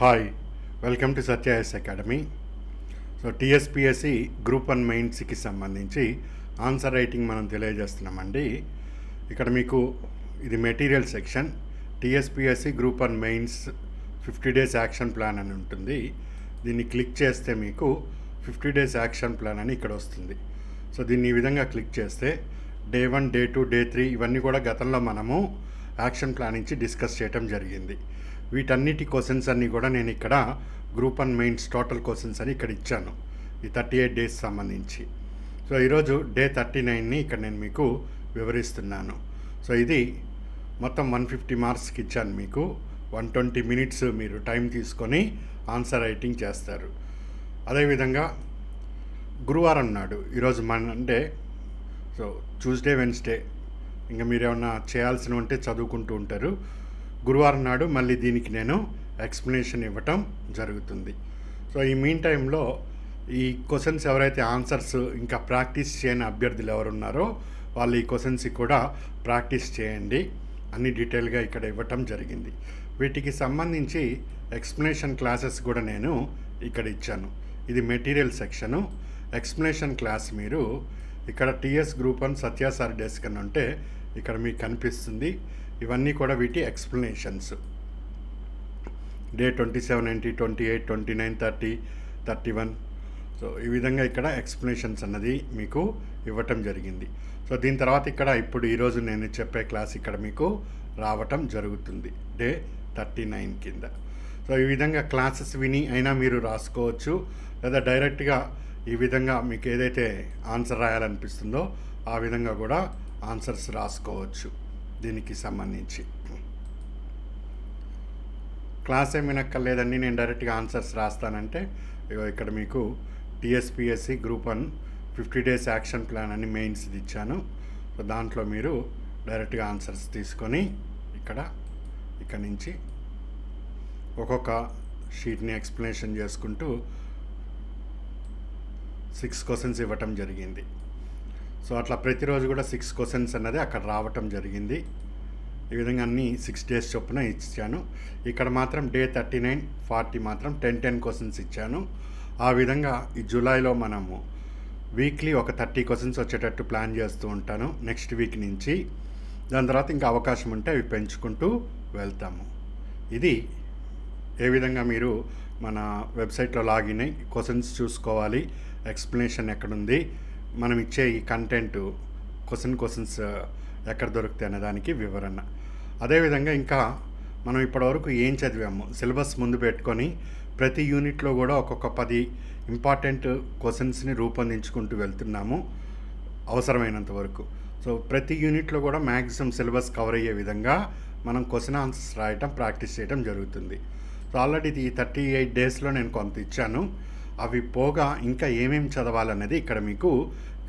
Hi, welcome to Satya academy. So TSPSC group 1 మెయిన్స్కి సంబంధించి answer writing మనం తెలియజేస్తున్నామండి. ఇక్కడ మీకు ఇది material section. TSPSC group 1 mains 50 days action plan అని ఉంటుంది. దీన్ని క్లిక్ చేస్తే మీకు 50 డేస్ యాక్షన్ ప్లాన్ అని ఇక్కడ వస్తుంది. సో దీన్ని ఈ విధంగా క్లిక్ చేస్తే డే 1, డే 2, డే 3 ఇవన్నీ కూడా గతంలో మనము యాక్షన్ ప్లాన్ నుంచి డిస్కస్ చేయడం జరిగింది. వీటన్నిటి క్వశ్చన్స్ అన్నీ కూడా నేను ఇక్కడ గ్రూప్ 1 మెయిన్స్ టోటల్ క్వశ్చన్స్ అని ఇక్కడ ఇచ్చాను, ఈ 38 డేస్ సంబంధించి. సో ఈరోజు డే 39ని ఇక్కడ నేను మీకు వివరిస్తున్నాను. సో ఇది మొత్తం 150 మార్క్స్కి ఇచ్చాను మీకు. 120 మినిట్స్ మీరు టైం తీసుకొని ఆన్సర్ రైటింగ్ చేస్తారు. అదేవిధంగా గురువారం నాడు, ఈరోజు మండే, సో ట్యూస్డే, వెన్స్డే ఇంకా మీరు ఏమన్నా చేయాల్సినవి ఉంటే చదువుకుంటూ ఉంటారు. గురువారం నాడు మళ్ళీ దీనికి నేను ఎక్స్ప్లెనేషన్ ఇవ్వటం జరుగుతుంది. సో ఈ మీన్ టైంలో ఈ క్వశ్చన్స్ ఎవరైతే ఆన్సర్స్ ఇంకా ప్రాక్టీస్ చేయని అభ్యర్థులు ఎవరున్నారో వాళ్ళు ఈ క్వశ్చన్స్కి కూడా ప్రాక్టీస్ చేయండి. అన్ని డీటెయిల్గా ఇక్కడ ఇవ్వటం జరిగింది. వీటికి సంబంధించి ఎక్స్ప్లెనేషన్ క్లాసెస్ కూడా నేను ఇక్కడ ఇచ్చాను. ఇది మెటీరియల్ సెక్షను. ఎక్స్ప్లెనేషన్ క్లాస్ మీరు ఇక్కడ టీఎస్ గ్రూప్ 1 సత్య సార్ డెస్క్ అని ఉంటే ఇక్కడ మీకు కనిపిస్తుంది. ఇవన్నీ కూడా వీటి ఎక్స్ప్లెనేషన్స్. డే 27, 28, 29, 30, 31. సో ఈ విధంగా ఇక్కడ ఎక్స్ప్లెనేషన్స్ అన్నది మీకు ఇవ్వటం జరిగింది. సో దీని తర్వాత ఇక్కడ ఇప్పుడు ఈరోజు నేను చెప్పే క్లాస్ ఇక్కడ మీకు రావటం జరుగుతుంది డే 39 కింద. సో ఈ విధంగా క్లాసెస్ విని అయినా మీరు రాసుకోవచ్చు, లేదా డైరెక్ట్గా ఈ విధంగా మీకు ఏదైతే ఆన్సర్ రాయాలనిపిస్తుందో ఆ విధంగా కూడా ఆన్సర్స్ రాసుకోవచ్చు. దీనికి సంబంధించి క్లాస్ ఏమి వినక్కర్లేదండి, నేను డైరెక్ట్గా ఆన్సర్స్ రాస్తానంటే ఇక్కడ మీకు TSPSC group 1 50 days action plan అని మెయిన్స్ ఇది ఇచ్చాను. సో దాంట్లో మీరు డైరెక్ట్గా ఆన్సర్స్ తీసుకొని ఇక్కడ నుంచి ఒక్కొక్క షీట్ని ఎక్స్ప్లెనేషన్ చేసుకుంటూ 6 క్వశ్చన్స్ ఇవ్వటం జరిగింది. సో అట్లా ప్రతిరోజు కూడా 6 క్వశ్చన్స్ అన్నది అక్కడ రావటం జరిగింది. ఈ విధంగా అన్నీ 6 డేస్ చొప్పున ఇచ్చాను. ఇక్కడ మాత్రం డే 39, 40 మాత్రం 10 క్వశ్చన్స్ ఇచ్చాను. ఆ విధంగా ఈ జూలైలో మనము వీక్లీ ఒక 30 క్వశ్చన్స్ వచ్చేటట్టు ప్లాన్ చేస్తూ ఉంటాను నెక్స్ట్ వీక్ నుంచి. దాని తర్వాత ఇంకా అవకాశం ఉంటే అవి పెంచుకుంటూ వెళ్తాము. ఇది ఏ విధంగా మీరు మన వెబ్సైట్లో లాగిన్ అయ్యి క్వశ్చన్స్ చూసుకోవాలి, ఎక్స్ప్లెనేషన్ ఎక్కడుంది, మనం ఇచ్చే ఈ కంటెంట్ క్వశ్చన్స్ ఎక్కడ దొరుకుతాయి అనే దానికి వివరణ. అదేవిధంగా ఇంకా మనం ఇప్పటివరకు ఏం చదివాము సిలబస్ ముందు పెట్టుకొని ప్రతి యూనిట్లో కూడా ఒక్కొక్క 10 ఇంపార్టెంట్ క్వశ్చన్స్ని రూపొందించుకుంటూ వెళ్తున్నాము అవసరమైనంత వరకు. సో ప్రతి యూనిట్లో కూడా మ్యాక్సిమం సిలబస్ కవర్ అయ్యే విధంగా మనం క్వశ్చన్ ఆన్సర్స్ రాయటం, ప్రాక్టీస్ చేయడం జరుగుతుంది. సో ఆల్రెడీ ఈ 38 డేస్లో నేను కొంత ఇచ్చాను. అవి పోగా ఇంకా ఏమేమి చదవాలన్నది ఇక్కడ మీకు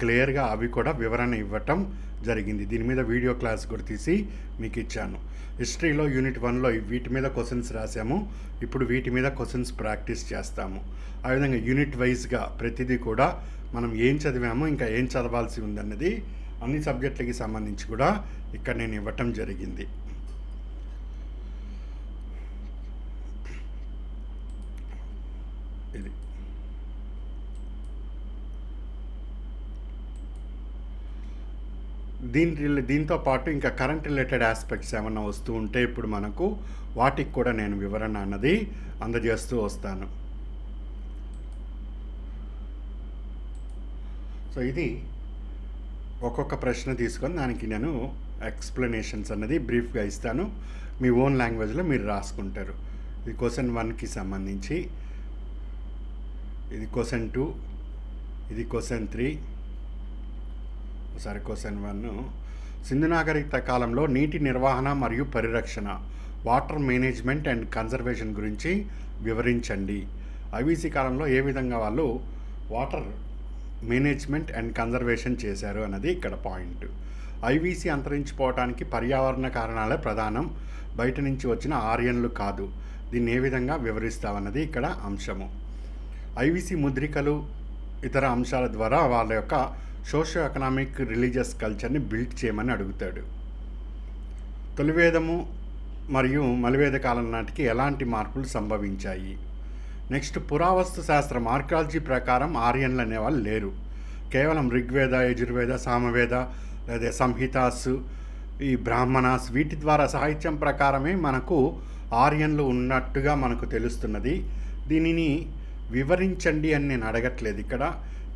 క్లియర్గా అవి కూడా వివరణ ఇవ్వటం జరిగింది. దీని మీద వీడియో క్లాస్ కూడా తీసి మీకు ఇచ్చాను. హిస్టరీలో యూనిట్ 1లో వీటి మీద క్వశ్చన్స్ రాసాము, ఇప్పుడు వీటి మీద క్వశ్చన్స్ ప్రాక్టీస్ చేస్తాము. ఆ విధంగా యూనిట్ వైజ్గా ప్రతిదీ కూడా మనం ఏం చదివామో ఇంకా ఏం చదవాల్సి ఉందన్నది అన్ని సబ్జెక్టులకి సంబంధించి కూడా ఇక్కడ నేను ఇవ్వటం జరిగింది. ఇది దీంతో పాటు ఇంకా కరెంట్ రిలేటెడ్ ఆస్పెక్ట్స్ ఏమన్నా వస్తూ ఉంటే ఇప్పుడు మనకు వాటికి కూడా నేను వివరణ అన్నది అందజేస్తూ వస్తాను. సో ఇది ఒక్కొక్క ప్రశ్న తీసుకొని దానికి నేను ఎక్స్ప్లెనేషన్స్ అన్నది బ్రీఫ్గా ఇస్తాను. మీ ఓన్ లాంగ్వేజ్లో మీరు రాసుకుంటారు. ఇది క్వశ్చన్ 1కి సంబంధించి, ఇది క్వశ్చన్ 2, ఇది క్వశ్చన్ 3. ఒకసారి క్వశ్చన్ 1, సింధు నాగరికత కాలంలో నీటి నిర్వహణ మరియు పరిరక్షణ, వాటర్ మేనేజ్మెంట్ అండ్ కన్జర్వేషన్ గురించి వివరించండి. ఐవీసీ కాలంలో ఏ విధంగా వాళ్ళు వాటర్ మేనేజ్మెంట్ అండ్ కన్జర్వేషన్ చేశారు అన్నది ఇక్కడ పాయింట్. ఐవీసీ అంతరించిపోవటానికి పర్యావరణ కారణాలే ప్రధానం, బయట నుంచి వచ్చిన ఆర్యన్లు కాదు. దీన్ని ఏ విధంగా వివరిస్తామన్నది ఇక్కడ అంశము. ఐవీసీ ముద్రికలు ఇతర అంశాల ద్వారా వాళ్ళ యొక్క సోషియో ఎకనామిక్ రిలీజియస్ కల్చర్ని బిల్డ్ చేయమని అడుగుతాడు. తొలివేదము మరియు మలివేద కాలం నాటికి ఎలాంటి మార్పులు సంభవించాయి. నెక్స్ట్ పురావస్తు శాస్త్రం ఆర్కియాలజీ ప్రకారం ఆర్యన్లు అనేవాళ్ళు లేరు. కేవలం ఋగ్వేద, యజుర్వేద, సామవేద లేదా సంహితాస్, ఈ బ్రాహ్మణాస్ వీటి ద్వారా సాహిత్యం ప్రకారమే మనకు ఆర్యన్లు ఉన్నట్టుగా మనకు తెలుస్తున్నది. దీనిని వివరించండి అని నేను అడగట్లేదు, ఇక్కడ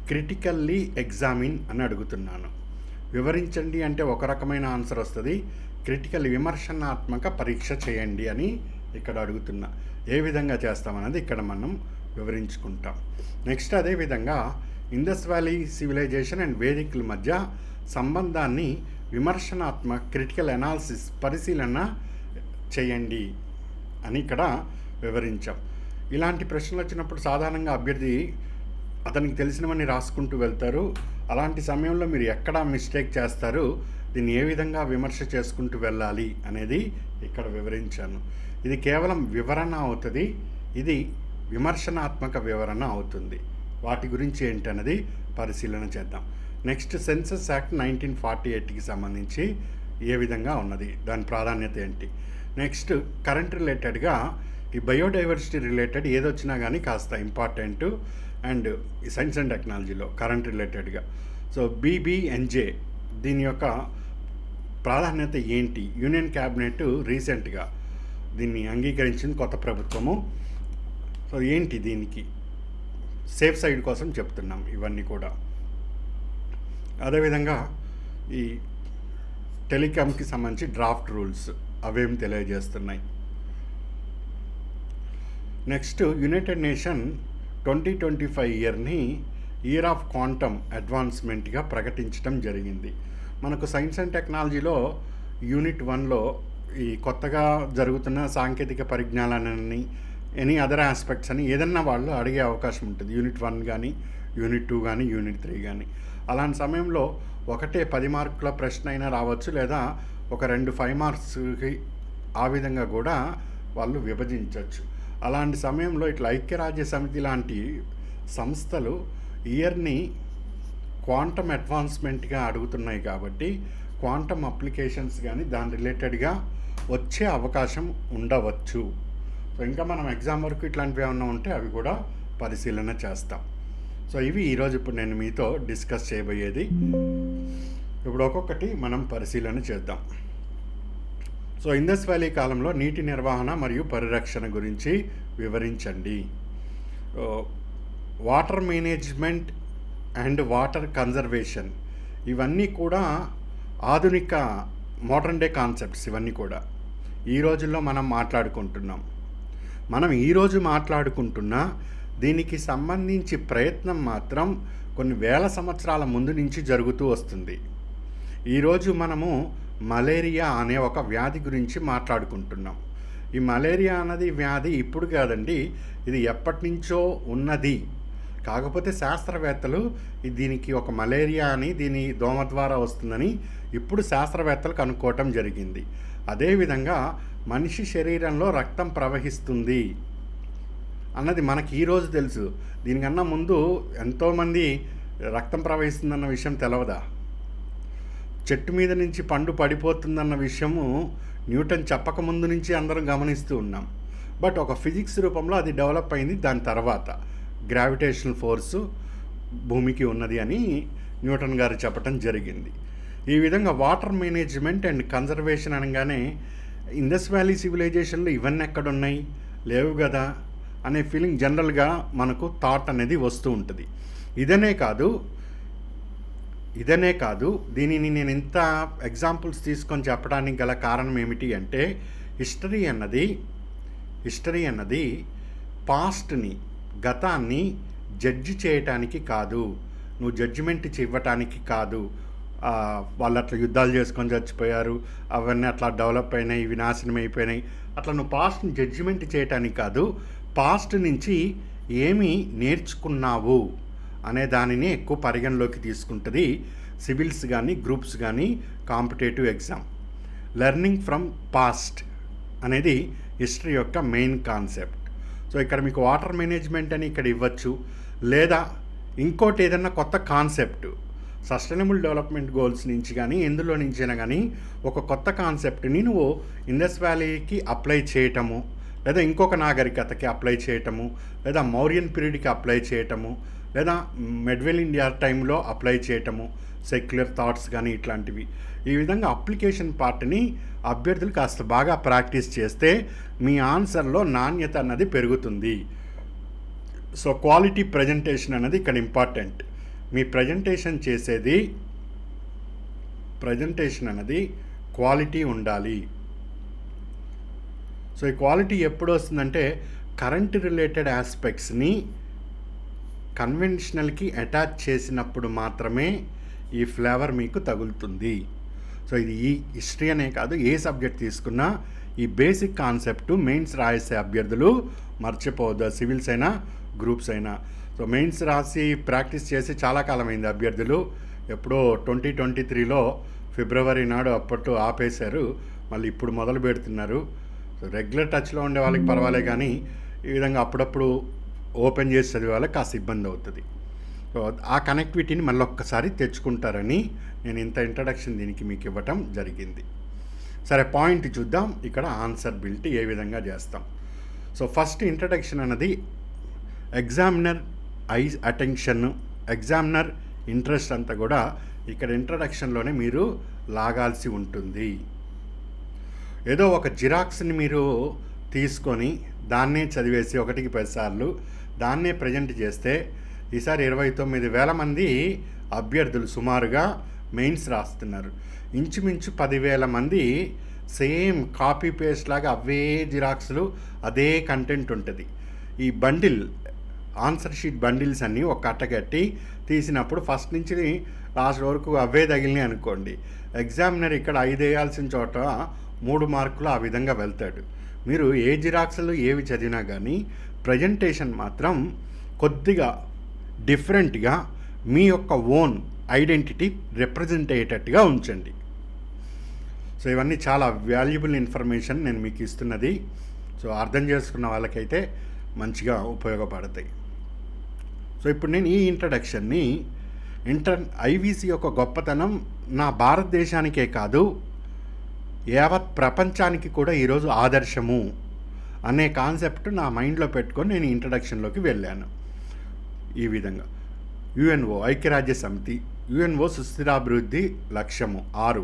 క్రిటికల్లీ ఎగ్జామిన్ అని అడుగుతున్నాను. వివరించండి అంటే ఒక రకమైన ఆన్సర్ వస్తుంది, క్రిటికల్ విమర్శనాత్మక పరీక్ష చేయండి అని ఇక్కడ అడుగుతున్నా. ఏ విధంగా చేస్తామన్నది ఇక్కడ మనం వివరించుకుంటాం. నెక్స్ట్ అదేవిధంగా ఇండస్ వ్యాలీ సివిలైజేషన్ అండ్ వేదికల మధ్య సంబంధాన్ని విమర్శనాత్మక క్రిటికల్ అనాలిసిస్ పరిశీలన చేయండి అని ఇక్కడ వివరించాం. ఇలాంటి ప్రశ్నలు వచ్చినప్పుడు సాధారణంగా అభ్యర్థి అతనికి తెలిసినవన్నీ రాసుకుంటూ వెళ్తారు. అలాంటి సమయంలో మీరు ఎక్కడ మిస్టేక్ చేస్తారు, దీన్ని ఏ విధంగా విమర్శ చేసుకుంటూ వెళ్ళాలి అనేది ఇక్కడ వివరించాను. ఇది కేవలం వివరణ అవుతుంది, ఇది విమర్శనాత్మక వివరణ అవుతుంది. వాటి గురించి ఏంటన్నది పరిశీలన చేద్దాం. నెక్స్ట్ సెన్సస్ యాక్ట్ 1948కి సంబంధించి ఏ విధంగా ఉన్నది, దాని ప్రాధాన్యత ఏంటి. నెక్స్ట్ కరెంట్ రిలేటెడ్గా ఈ బయోడైవర్సిటీ రిలేటెడ్ ఏదొచ్చినా కానీ కాస్త ఇంపార్టెంట్ అండ్ సైన్స్ అండ్ టెక్నాలజీలో కరెంట్ రిలేటెడ్గా. సో బీబీఎన్జే దీని యొక్క ప్రాధాన్యత ఏంటి. యూనియన్ క్యాబినెట్ రీసెంట్గా దీన్ని అంగీకరించింది, కొత్త ప్రభుత్వము. సో ఏంటి దీనికి సేఫ్ సైడ్ కోసం చెప్తున్నాం ఇవన్నీ కూడా. అదేవిధంగా ఈ టెలికామ్కి సంబంధించి డ్రాఫ్ట్ రూల్స్ అవేం తెలియజేస్తున్నాయి. నెక్స్ట్ యునైటెడ్ నేషన్ 2025 ఇయర్ని ఇయర్ ఆఫ్ క్వాంటమ్ అడ్వాన్స్మెంట్గా ప్రకటించడం జరిగింది. మనకు సైన్స్ అండ్ టెక్నాలజీలో యూనిట్ 1లో ఈ కొత్తగా జరుగుతున్న సాంకేతిక పరిజ్ఞానాన్ని ఎనీ అదర్ ఆస్పెక్ట్స్ అని ఏదన్నా వాళ్ళు అడిగే అవకాశం ఉంటుంది. యూనిట్ 1 కానీ, యూనిట్ 2 కానీ, యూనిట్ 3 కానీ. అలాంటి సమయంలో ఒకటే 10 మార్కుల ప్రశ్న అయినా రావచ్చు, లేదా ఒక 2 5 మార్క్స్కి ఆ విధంగా కూడా వాళ్ళు విభజించవచ్చు. అలాంటి సమయంలో ఇట్లా ఐక్యరాజ్య సమితి లాంటి సంస్థలు ఇయర్ని క్వాంటమ్ అడ్వాన్స్మెంట్గా అడుగుతున్నాయి కాబట్టి క్వాంటమ్ అప్లికేషన్స్ కానీ దాని రిలేటెడ్గా వచ్చే అవకాశం ఉండవచ్చు. సో ఇంకా మనం ఎగ్జామ్ వరకు ఇట్లాంటివి ఏమన్నా ఉంటే అవి కూడా పరిశీలన చేస్తాం. సో ఇవి ఈరోజు ఇప్పుడు నేను మీతో డిస్కస్ చేయబోయేది. ఇప్పుడు ఒక్కొక్కటి మనం పరిశీలన చేద్దాం. సో ఇండస్ వ్యాలీ కాలంలో నీటి నిర్వహణ మరియు పరిరక్షణ గురించి వివరించండి. Water management and water conservation ఇవన్నీ కూడా ఆధునిక మోడర్న్ డే కాన్సెప్ట్స్. ఇవన్నీ కూడా ఈ రోజుల్లో మనం మాట్లాడుకుంటున్నాం. మనం ఈరోజు మాట్లాడుకుంటున్న దీనికి సంబంధించి ప్రయత్నం మాత్రం కొన్ని వేల సంవత్సరాల ముందు నుంచి జరుగుతూ వస్తుంది. ఈరోజు మనము మలేరియా అనే ఒక వ్యాధి గురించి మాట్లాడుకుంటున్నాం. ఈ మలేరియా అన్నది వ్యాధి ఇప్పుడు కాదండి, ఇది ఎప్పటి నుంచో ఉన్నది. కాకపోతే శాస్త్రవేత్తలు దీనికి ఒక మలేరియా అని, దీని దోమ ద్వారా వస్తుందని ఇప్పుడు శాస్త్రవేత్తలు కనుక్కోవటం జరిగింది. అదేవిధంగా మనిషి శరీరంలో రక్తం ప్రవహిస్తుంది అన్నది మనకి ఈరోజు తెలుసు. దీనికన్నా ముందు ఎంతోమంది రక్తం ప్రవహిస్తుందన్న విషయం తెలవదా? చెట్టు మీద నుంచి పండు పడిపోతుందన్న విషయము న్యూటన్ చెప్పకముందు నుంచి అందరం గమనిస్తూ ఉన్నాం. బట్ ఒక ఫిజిక్స్ రూపంలో అది డెవలప్ అయింది. దాని తర్వాత గ్రావిటేషనల్ ఫోర్సు భూమికి ఉన్నది అని న్యూటన్ గారు చెప్పడం జరిగింది. ఈ విధంగా వాటర్ మేనేజ్మెంట్ అండ్ కన్జర్వేషన్ అనగానే ఇండస్ వ్యాలీ సివిలైజేషన్లో ఇవన్నీ ఎక్కడున్నాయి, లేవు కదా అనే ఫీలింగ్ జనరల్గా మనకు థాట్ అనేది వస్తూ ఉంటుంది. ఇదనే కాదు దీనిని నేను ఇంత ఎగ్జాంపుల్స్ తీసుకొని చెప్పడానికి గల కారణం ఏమిటి అంటే హిస్టరీ అన్నది పాస్ట్ని, గతాన్ని జడ్జి చేయటానికి కాదు, నువ్వు జడ్జిమెంట్ ఇవ్వటానికి కాదు. వాళ్ళు అట్లా యుద్ధాలు చేసుకొని చచ్చిపోయారు, అవన్నీ అట్లా డెవలప్ అయినాయి, ఇవి నాశనం అయిపోయినాయి, అట్లా నువ్వు పాస్ట్ని జడ్జిమెంట్ చేయటానికి కాదు, పాస్ట్ నుంచి ఏమి నేర్చుకున్నావు అనే దానిని ఎక్కువ పరిగణలోకి తీసుకుంటుంది సివిల్స్ కానీ, గ్రూప్స్ కానీ, competitive exam. Learning from past అనేది హిస్టరీ యొక్క మెయిన్ కాన్సెప్ట్. సో ఇక్కడ మీకు వాటర్ మేనేజ్మెంట్ అని ఇక్కడ ఇవ్వచ్చు, లేదా ఇంకోటి ఏదన్నా కొత్త కాన్సెప్ట్ సస్టైనబుల్ డెవలప్మెంట్ గోల్స్ నుంచి కానీ ఎందులో నుంచైనా కానీ ఒక కొత్త కాన్సెప్ట్ని నువ్వు ఇండస్ వ్యాలీకి అప్లై చేయటము, లేదా ఇంకొక నాగరికతకి అప్లై చేయటము, లేదా మౌర్యన్ పీరియడ్కి అప్లై చేయటము, లేదా మెడ్వెల్ ఇండియా టైంలో అప్లై చేయటము, సెక్యులర్ థాట్స్ కానీ ఇట్లాంటివి. ఈ విధంగా అప్లికేషన్ పార్ట్ని అభ్యర్థులు కాస్త బాగా ప్రాక్టీస్ చేస్తే మీ ఆన్సర్లో నాణ్యత అన్నది పెరుగుతుంది. సో క్వాలిటీ ప్రజెంటేషన్ అన్నది ఇక్కడ ఇంపార్టెంట్. మీ ప్రజెంటేషన్ అన్నది క్వాలిటీ ఉండాలి. సో ఈ క్వాలిటీ ఎప్పుడు వస్తుందంటే కరెంట్ రిలేటెడ్ ఆస్పెక్ట్స్ని కన్వెన్షనల్కి అటాచ్ చేసినప్పుడు మాత్రమే ఈ ఫ్లేవర్ మీకు తగులుతుంది. సో ఇది ఈ హిస్టరీ అనే కాదు, ఏ సబ్జెక్ట్ తీసుకున్నా ఈ బేసిక్ కాన్సెప్ట్ మెయిన్స్ రాసే అభ్యర్థులు మర్చిపోవద్దు, సివిల్స్ అయినా గ్రూప్స్ అయినా. సో మెయిన్స్ రాసి ప్రాక్టీస్ చేసి చాలా కాలమైంది అభ్యర్థులు. ఎప్పుడో 2023లో ఫిబ్రవరి నాడు అప్పట్లో ఆపేశారు, మళ్ళీ ఇప్పుడు మొదలు పెడుతున్నారు. సో రెగ్యులర్ టచ్లో ఉండే వాళ్ళకి పర్వాలే, కానీ ఈ విధంగా అప్పుడప్పుడు ఓపెన్ చేసి చదివే వాళ్ళకి కాస్త ఇబ్బంది అవుతుంది. సో ఆ కనెక్టివిటీని మళ్ళీ ఒక్కసారి తెచ్చుకుంటారని నేను ఇంత ఇంట్రడక్షన్ దీనికి మీకు ఇవ్వటం జరిగింది. సరే, పాయింట్ చూద్దాం. ఇక్కడ ఆన్సర్ బిల్ట్ ఏ విధంగా చేస్తాం. సో ఫస్ట్ ఇంట్రడక్షన్ అన్నది examiner ice attention, examiner interest అంతా కూడా ఇక్కడ ఇంట్రడక్షన్లోనే మీరు లాగాల్సి ఉంటుంది. ఏదో ఒక జిరాక్స్ని మీరు తీసుకొని దాన్నే చదివేసి 1కి 10 సార్లు దాన్నే ప్రజెంట్ చేస్తే ఈసారి 29,000 మంది అభ్యర్థులు సుమారుగా మెయిన్స్ రాస్తున్నారు. ఇంచుమించు 10,000 మంది సేమ్ కాపీ పేస్ట్ లాగా అవే జిరాక్స్లు, అదే కంటెంట్ ఉంటుంది. ఈ బండిల్ ఆన్సర్ షీట్ బండిల్స్ అన్నీ ఒక కట్టగట్టి తీసినప్పుడు ఫస్ట్ నుంచి లాస్ట్ వరకు అవే తగిలినాయి అనుకోండి, ఎగ్జామినర్ ఇక్కడ 5 వేయాల్సిన చోట 3 మార్కులు ఆ విధంగా వెళ్తాడు. మీరు ఏ జిరాక్స్లు ఏవి చదివినా కానీ ప్రజెంటేషన్ మాత్రం కొద్దిగా డిఫరెంట్గా మీ యొక్క ఓన్ ఐడెంటిటీ రిప్రజెంట్ అయ్యేటట్టుగా ఉంచండి. సో ఇవన్నీ చాలా వాల్యుబుల్ ఇన్ఫర్మేషన్ నేను మీకు ఇస్తున్నది. సో అర్థం చేసుకున్న వాళ్ళకైతే మంచిగా ఉపయోగపడతాయి. సో ఇప్పుడు నేను ఈ ఇంట్రడక్షన్ని ఐవీసీ యొక్క గొప్పతనం నా భారతదేశానికే కాదు యావత్ ప్రపంచానికి కూడా ఈరోజు ఆదర్శము అనే కాన్సెప్ట్ నా మైండ్లో పెట్టుకొని నేను ఇంట్రడక్షన్లోకి వెళ్ళాను. ఈ విధంగా యుఎన్ఓ ఐక్యరాజ్య సమితి, యుఎన్ఓ సుస్థిరాభివృద్ధి లక్ష్యము 6,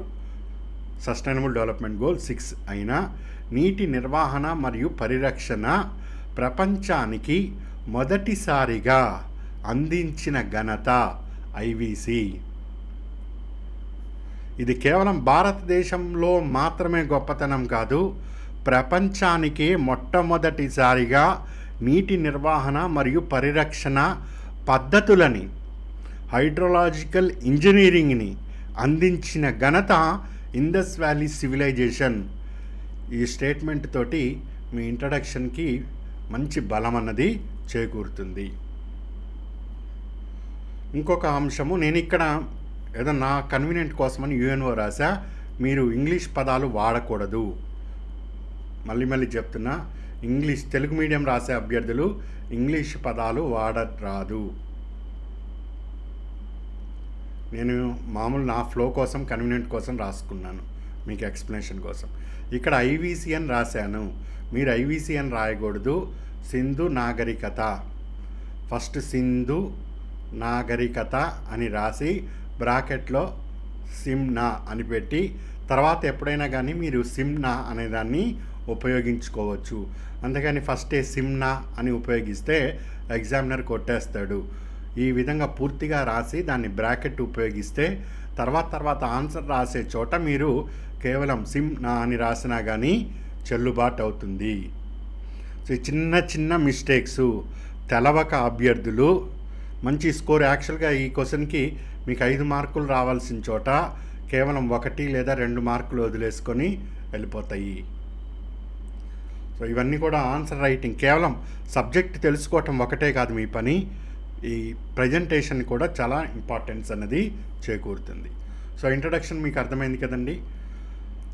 సస్టైనబుల్ డెవలప్మెంట్ గోల్ 6 అయిన నీటి నిర్వహణ మరియు పరిరక్షణ ప్రపంచానికి మొదటిసారిగా అందించిన ఘనత ఐవీసీ. ఇది కేవలం భారతదేశంలో మాత్రమే గొప్పతనం కాదు, ప్రపంచానికే మొట్టమొదటిసారిగా నీటి నిర్వహణ మరియు పరిరక్షణ పద్ధతులని, హైడ్రోలాజికల్ ఇంజనీరింగ్ని అందించిన ఘనత ఇండస్ వ్యాలీ సివిలైజేషన్. ఈ స్టేట్మెంట్ తోటి మీ ఇంట్రడక్షన్కి మంచి బలం అన్నది చేకూరుతుంది. ఇంకొక అంశము, నేను ఇక్కడ ఏదో నా కన్వీనియంట్ కోసమని యుఎన్ఓ రాసా, మీరు ఇంగ్లీష్ పదాలు వాడకూడదు. మళ్ళీ చెప్తున్నా, తెలుగు మీడియం రాసే అభ్యర్థులు ఇంగ్లీష్ పదాలు వాడరాదు. నేను మామూలు నా ఫ్లో కోసం కన్వీనియంట్ కోసం రాసుకున్నాను, మీకు ఎక్స్ప్లెనేషన్ కోసం. ఇక్కడ ఐవీసీ అని రాశాను, మీరు ఐవీసీ అని రాయకూడదు. సింధు నాగరికత, ఫస్ట్ సింధు నాగరికత అని రాసి బ్రాకెట్లో సిమ్నా అని పెట్టి తర్వాత ఎప్పుడైనా కానీ మీరు సిమ్నా అనేదాన్ని ఉపయోగించుకోవచ్చు. అంతేగాని ఫస్టే సిమ్నా అని ఉపయోగిస్తే ఎగ్జామినర్ కొట్టేస్తాడు. ఈ విధంగా పూర్తిగా రాసి దాన్ని బ్రాకెట్ ఉపయోగిస్తే తర్వాత ఆన్సర్ రాసే చోట మీరు కేవలం సిమ్నా అని రాసినా కానీ చెల్లుబాటు అవుతుంది. సో చిన్న మిస్టేక్స్ తెలవక అభ్యర్థులు మంచి స్కోర్, యాక్చువల్గా ఈ క్వశ్చన్కి మీకు 5 మార్కులు రావాల్సిన చోట కేవలం 1 లేదా 2 మార్కులు వదిలేసుకొని వెళ్ళిపోతాయి. సో ఇవన్నీ కూడా ఆన్సర్ రైటింగ్, కేవలం సబ్జెక్ట్ తెలుసుకోవటం ఒకటే కాదు మీ పని, ఈ ప్రజెంటేషన్ కూడా చాలా ఇంపార్టెన్స్ అన్నది చేకూరుతుంది. సో ఇంట్రడక్షన్ మీకు అర్థమైంది కదండి.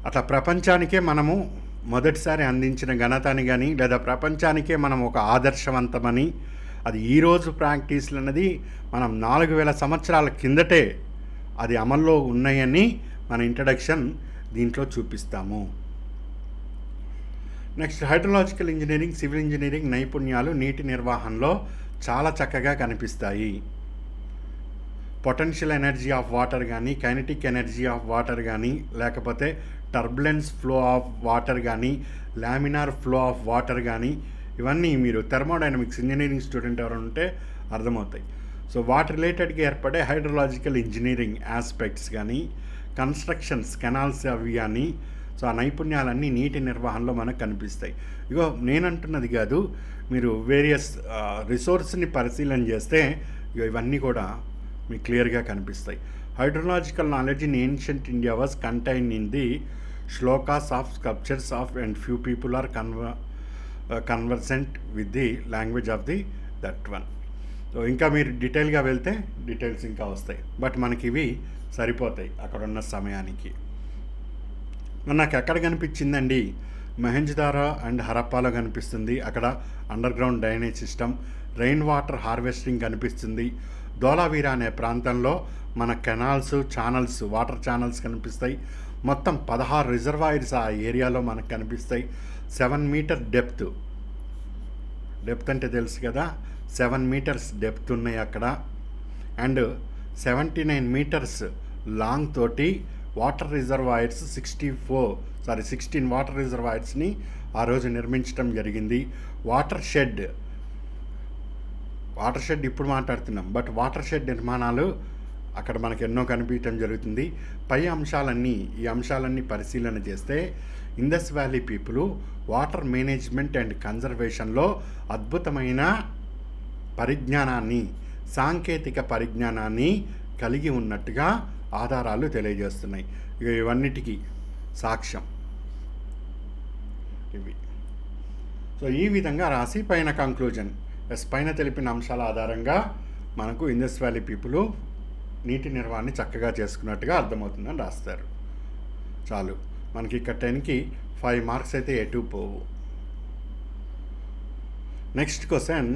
అట్లా ప్రపంచానికే మనము మొదటిసారి అందించిన ఘనతని కానీ, లేదా ప్రపంచానికే మనం ఒక ఆదర్శవంతమని, అది ఈరోజు ప్రాక్టీస్లు అన్నది మనం 4,000 సంవత్సరాల కిందటే అది అమల్లో ఉన్నాయని మన ఇంట్రడక్షన్ దీంట్లో చూపిస్తాము. Next hydrological engineering, civil engineering నైపుణ్యాలు నీటి నిర్వహణలో చాలా చక్కగా కనిపిస్తాయి. పొటెన్షియల్ ఎనర్జీ ఆఫ్ వాటర్ కానీ, కైనెటిక్ ఎనర్జీ ఆఫ్ వాటర్ కానీ, లేకపోతే టర్బులెన్స్ ఫ్లో ఆఫ్ వాటర్ కానీ, లామినార్ ఫ్లో ఆఫ్ వాటర్ కానీ, ఇవన్నీ మీరు థర్మోడైనమిక్స్ ఇంజనీరింగ్ స్టూడెంట్ ఎవరు ఉంటే అర్థమవుతాయి. సో వాటి రిలేటెడ్గా ఏర్పడే హైడ్రలాజికల్ ఇంజనీరింగ్ ఆస్పెక్ట్స్ కానీ, కన్స్ట్రక్షన్స్, కెనాల్స్ అవి కానీ, సో ఆ నైపుణ్యాలన్నీ నీటి నిర్వహణలో మనకు కనిపిస్తాయి. ఇగో నేనంటున్నది కాదు, మీరు వేరియస్ రిసోర్స్ని పరిశీలన చేస్తే ఇవన్నీ కూడా మీకు క్లియర్గా కనిపిస్తాయి. Hydrological knowledge in ancient India was contain in the shlokas of sculptures of and few people are conversant with the language of the that one. So ఇంకా మీరు డీటెయిల్గా వెళ్తే డీటెయిల్స్ ఇంకా వస్తాయి, బట్ మనకి ఇవి సరిపోతాయి అక్కడ ఉన్న సమయానికి. నాకు ఎక్కడ కనిపించిందండి, మహెంజోదారో అండ్ హరప్పాలో కనిపిస్తుంది. అక్కడ under ground drainage system, rain water harvesting కనిపిస్తుంది. ధోలావీరా అనే ప్రాంతంలో మన కెనాల్స్, ఛానల్స్, వాటర్ ఛానల్స్ కనిపిస్తాయి. మొత్తం 16 రిజర్వాయర్స్ ఆ ఏరియాలో మనకు కనిపిస్తాయి. 7 మీటర్ డెప్త్ అంటే తెలుసు కదా, 7 మీటర్స్ డెప్త్ ఉన్నాయి అక్కడ. అండ్ 79 మీటర్స్ లాంగ్ తోటి వాటర్ రిజర్వాయర్స్ 16 వాటర్ రిజర్వాయర్స్ని ఆ రోజు నిర్మించడం జరిగింది. వాటర్ షెడ్ ఇప్పుడు మాట్లాడుతున్నాం, బట్ వాటర్ షెడ్ నిర్మాణాలు అక్కడ మనకు ఎన్నో కనిపించడం జరుగుతుంది. ఈ అంశాలన్నీ పరిశీలన చేస్తే Indus valley people water management and కన్జర్వేషన్లో అద్భుతమైన సాంకేతిక పరిజ్ఞానాన్ని కలిగి ఉన్నట్టుగా ఆధారాలు తెలియజేస్తున్నాయి. ఇవన్నిటికీ సాక్ష్యం ఇవి. సో ఈ విధంగా రాసి పైన కంక్లూజన్ పైన తెలిపిన అంశాల ఆధారంగా మనకు ఇండస్ వ్యాలీ పీపుల్ నీటి నిర్వహణ చక్కగా చేసుకున్నట్టుగా అర్థమవుతుందని రాస్తారు. చాలు, మనకి ఇక్కడ 10కి 5 మార్క్స్ అయితే ఎటు పోవు. Next question,